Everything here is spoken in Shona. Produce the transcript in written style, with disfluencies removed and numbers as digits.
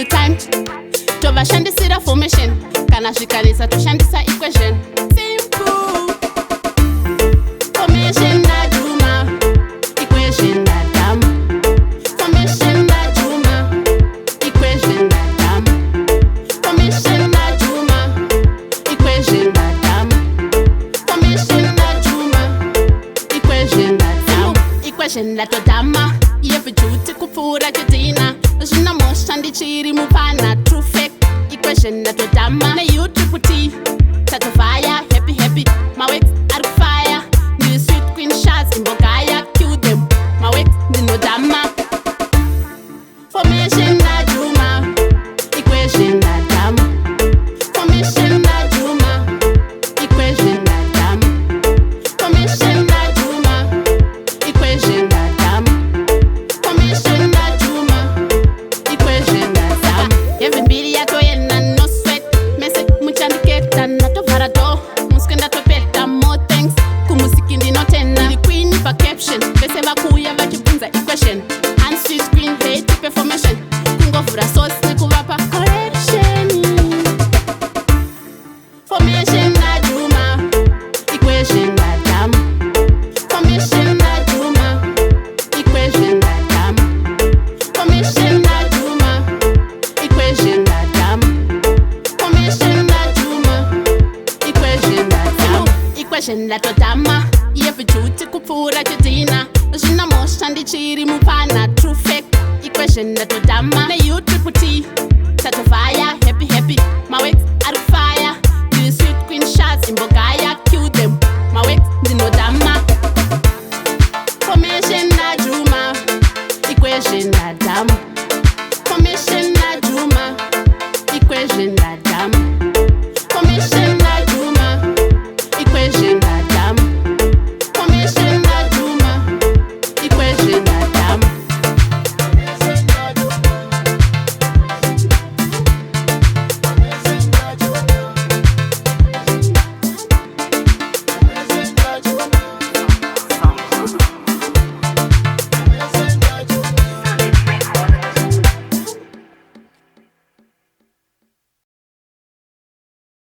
time tovashandisira formation kana zvikanisa toshandisa equation simple formation naduma equation nadam formation naduma equation nadam formation naduma equation nadam formation naduma equation nadam equation latodama yevijuti kupfuura chitina zvinamosha ndichiri mupana true fake equation latodama neyutriputi tatovaya happy happy mawex ari kufaya ndiri sweet queen shots imbogaya kill them mawex ndinodama formation naduma equation nadama formation naduma equation nadama formation naduma equation nadama formation naduma equation nadama yevimbiri yatoyena no sweat mese muchandiketa natovhara do musike ndatopeta more thanks kumusiki ndinotena ndiri queen pacaption vese vakuuya vachibvunza equation unsweet queen hate performation kungovhura source nekuvapa correction formation naduma equation nadama formation naduma equation nadama formation naduma equation nadama formation naduma equation nadama equation latodama yevijuti kupfuura chitina zvinamosha ndichiri mupana true fake equation latodama neyutriputi tatovaya happy happy mawex ari kufaya ndiri sweet queen shots imbogaya kill them mawex ndinodama